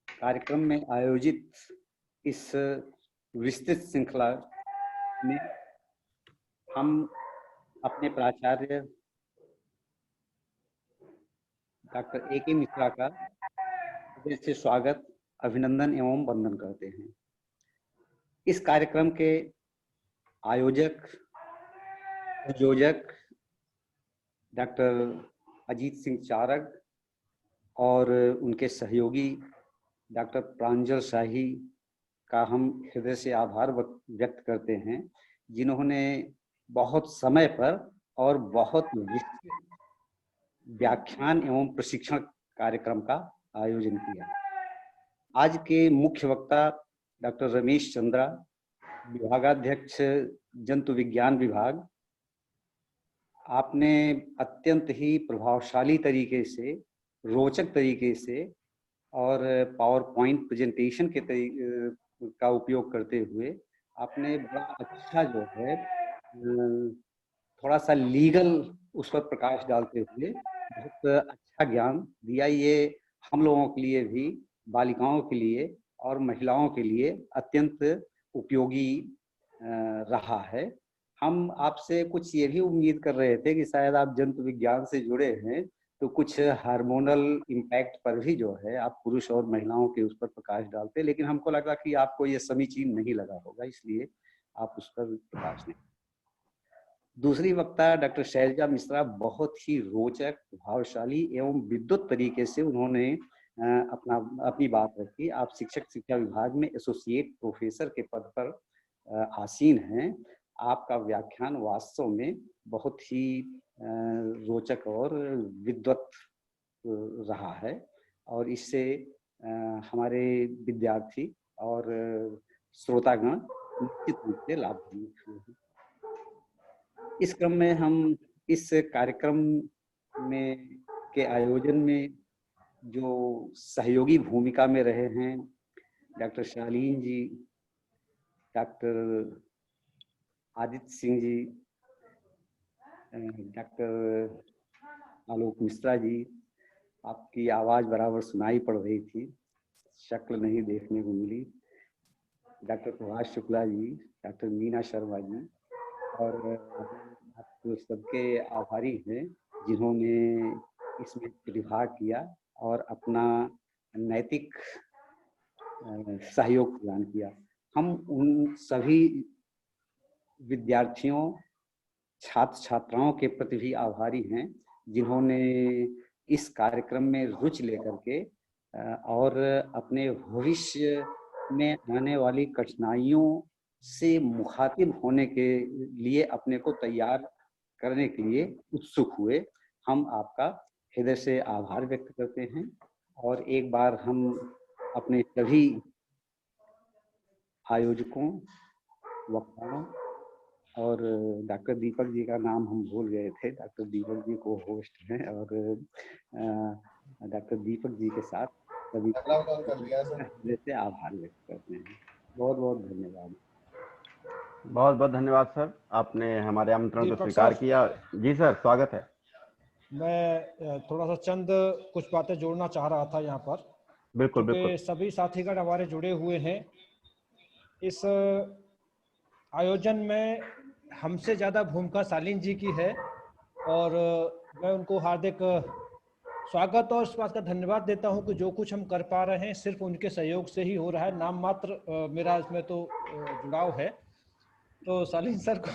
कार्यक्रम में आयोजित इस विस्तृत श्रृंखला में हम अपने प्राचार्य डॉक्टर ए के मिश्रा का हृदय से स्वागत, अभिनंदन एवं वंदन करते हैं। इस कार्यक्रम के आयोजक डॉक्टर अजीत सिंह चारग और उनके सहयोगी डॉक्टर प्रांजल शाही का हम हृदय से आभार व्यक्त करते हैं, जिन्होंने बहुत समय पर और बहुत विस्तृत व्याख्यान एवं प्रशिक्षण कार्यक्रम का आयोजन किया। आज के मुख्य वक्ता डॉक्टर रमेश चंद्रा, विभागाध्यक्ष जंतु विज्ञान विभाग, आपने अत्यंत ही प्रभावशाली तरीके से, रोचक तरीके से और पावर पॉइंट प्रेजेंटेशन के का उपयोग करते हुए आपने बड़ा अच्छा जो है थोड़ा सा लीगल उस पर प्रकाश डालते हुए बहुत अच्छा ज्ञान दिया। ये हम लोगों के लिए भी, बालिकाओं के लिए और महिलाओं के लिए अत्यंत उपयोगी रहा है। हम आपसे कुछ ये भी उम्मीद कर रहे थे कि शायद आप जंतु विज्ञान से जुड़े हैं तो कुछ हार्मोनल इम्पैक्ट पर भी जो है आप पुरुष और महिलाओं के उस पर प्रकाश डालते, लेकिन हमको लगा कि आपको ये समीचीन नहीं लगा होगा, इसलिए आप उस पर प्रकाश नहीं। दूसरी वक्ता डॉक्टर शैलजा मिश्रा बहुत ही रोचक, प्रभावशाली एवं विद्युत तरीके से उन्होंने अपनी बात रखी। आप शिक्षा विभाग में एसोसिएट प्रोफेसर के पद पर आसीन हैं। आपका व्याख्यान वास्तव में बहुत ही रोचक और विद्वत रहा है और इससे हमारे विद्यार्थी और श्रोतागण निश्चित रूप से लाभान्वित हुए हैं। इस क्रम में हम इस कार्यक्रम में के आयोजन में जो सहयोगी भूमिका में रहे हैं डॉक्टर शालीन जी, डॉक्टर आदित्य सिंह जी, डॉक्टर आलोक मिश्रा जी, आपकी आवाज बराबर सुनाई पड़ रही थी, शक्ल नहीं देखने को मिली, डॉक्टर प्रभाष शुक्ला जी, डॉक्टर मीना शर्मा जी, और आप सबके आभारी हैं जिन्होंने इसमें प्रतिभाग किया और अपना नैतिक सहयोग प्रदान किया। हम उन सभी विद्यार्थियों, छात्र छात्राओं के प्रति भी आभारी हैं जिन्होंने इस कार्यक्रम में रुचि लेकर के और अपने भविष्य में आने वाली कठिनाइयों से मुखातिब होने के लिए अपने को तैयार करने के लिए उत्सुक हुए। हम आपका हृदय से आभार व्यक्त करते हैं और एक बार हम अपने सभी आयोजकों, वक्ताओं और डॉक्टर दीपक जी का नाम हम भूल गए थे, डॉक्टर दीपक जी को होस्ट हैं और डॉक्टर दीपक जी के साथ सभी हृदय से आभार व्यक्त करते हैं। बहुत बहुत धन्यवाद। बहुत बहुत धन्यवाद सर, आपने हमारे आमंत्रण को स्वीकार किया। जी सर, स्वागत है। मैं थोड़ा सा चंद कुछ बातें जोड़ना चाह रहा था यहाँ पर। बिल्कुल बिल्कुल। सभी साथीगण हमारे जुड़े हुए हैं इस आयोजन में। हमसे ज़्यादा भूमिका शालीन जी की है और मैं उनको हार्दिक स्वागत और इस बात का धन्यवाद देता हूं कि जो कुछ हम कर पा रहे हैं सिर्फ उनके सहयोग से ही हो रहा है। नाम मात्र मेरा इसमें तो जुड़ाव है, तो शालीन सर को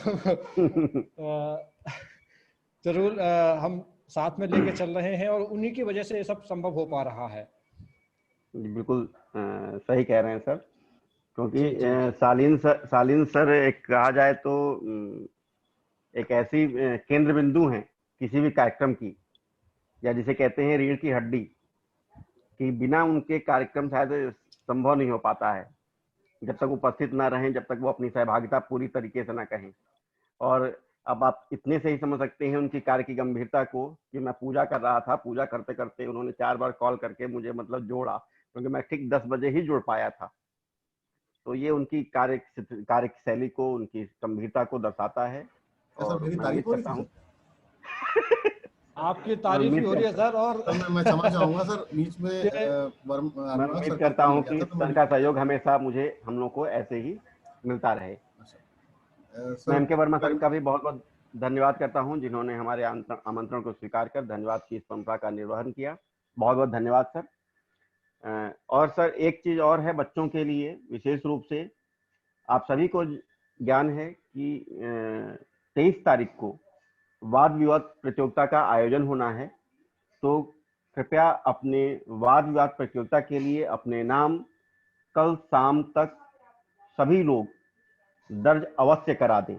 जरूर हम साथ में लेके चल रहे हैं और उन्हीं की वजह से ये सब संभव हो पा रहा है। बिल्कुल सही कह रहे हैं सर, क्योंकि शालीन सर एक कहा जाए तो एक ऐसी केंद्र बिंदु हैं किसी भी कार्यक्रम की, या जिसे कहते हैं रीढ़ की हड्डी, कि बिना उनके कार्यक्रम शायद संभव नहीं हो पाता है। जब तक उपस्थित ना रहें, जब तक वो अपनी सहभागिता पूरी तरीके से ना कहें। और अब आप इतने से ही समझ सकते हैं उनकी कार्य की गंभीरता को, कि मैं पूजा कर रहा था, पूजा करते करते उन्होंने 4 बार कॉल करके मुझे मतलब जोड़ा, क्योंकि मैं ठीक 10 बजे ही जुड़ पाया था। तो ये उनकी कार्य शैली को, उनकी गंभीरता को दर्शाता है। और मेरी तारीफ हो रही थी? आपकी तारीफ ही हो रही है सर। और मैं समझ जाऊंगा सर, बीच में मैं उम्मीद करता हूँ कि सर का सहयोग हमेशा मुझे, हम लोग को ऐसे ही मिलता रहे। मैं एम के वर्मा सर का भी बहुत बहुत धन्यवाद करता हूं, जिन्होंने हमारे आमंत्रण को स्वीकार कर धन्यवाद की इस परंपरा का निर्वहन किया। बहुत बहुत धन्यवाद सर। और सर एक चीज और है बच्चों के लिए, विशेष रूप से आप सभी को ज्ञान है कि 23 तारीख को वाद विवाद प्रतियोगिता का आयोजन होना है। तो कृपया अपने वाद विवाद प्रतियोगिता के लिए अपने नाम कल शाम तक सभी लोग दर्ज अवश्य करा दें,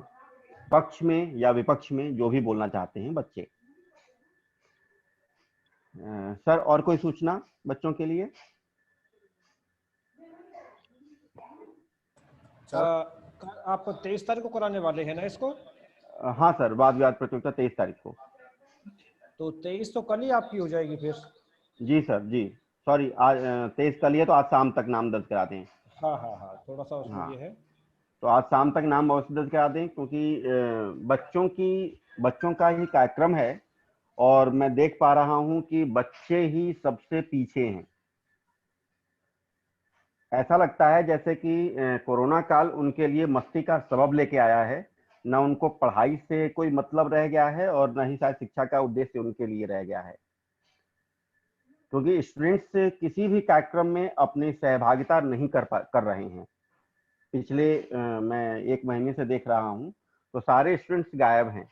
पक्ष में या विपक्ष में, जो भी बोलना चाहते हैं बच्चे। सर और कोई सूचना बच्चों के लिए? आप 23 तारीख को कराने वाले हैं ना इसको? हाँ सर, वाद विवाद प्रतियोगिता 23 तारीख को। तो 23 तो कल ही आपकी हो जाएगी फिर? जी सर, जी सॉरी, आज 23 कल ही है, तो आज शाम तक नाम दर्ज करा दें। हाँ, थोड़ा सा उसमें ये है, तो आज शाम तक नाम अवश्य दर्ज करा दें, क्योंकि बच्चों का ही कार्यक्रम है और मैं देख पा रहा हूं कि बच्चे ही सबसे पीछे हैं। ऐसा लगता है जैसे कि कोरोना काल उनके लिए मस्ती का सबब लेके आया है। न उनको पढ़ाई से कोई मतलब रह गया है और न ही शायद शिक्षा का उद्देश्य उनके लिए रह गया है, क्योंकि स्टूडेंट्स किसी भी कार्यक्रम में अपनी सहभागिता नहीं कर रहे हैं। पिछले मैं 1 महीने से देख रहा हूं, तो सारे स्टूडेंट्स गायब हैं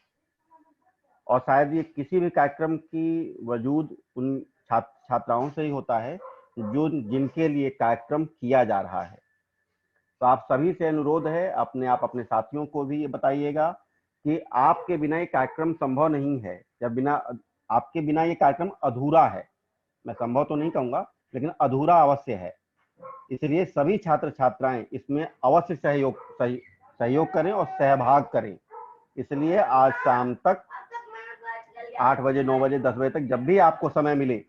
और शायद ये किसी भी कार्यक्रम की वजूद उन छात्राओं से ही होता है जो जिनके लिए कार्यक्रम किया जा रहा है। तो आप सभी से अनुरोध है, अपने साथियों को भी ये बताइएगा कि आपके बिना ये कार्यक्रम संभव नहीं है, या आपके बिना ये कार्यक्रम अधूरा है। मैं संभव तो नहीं कहूंगा, लेकिन अधूरा अवश्य है। इसलिए सभी छात्र छात्राएं इसमें अवश्य सहयोग करें और सहभाग करें। इसलिए आज शाम तक 8 बजे, 9 बजे, 10 बजे तक जब भी आपको समय मिले,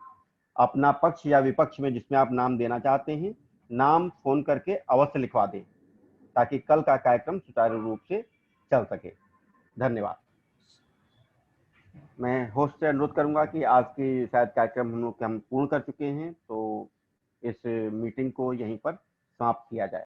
अपना पक्ष या विपक्ष में जिसमें आप नाम देना चाहते हैं, नाम फोन करके अवश्य लिखवा दें, ताकि कल का कार्यक्रम सुचारू रूप से चल सके। धन्यवाद। मैं होस्ट से अनुरोध करूंगा कि आज की शायद कार्यक्रम हम पूर्ण कर चुके हैं, तो इस मीटिंग को यहीं पर समाप्त किया जाए।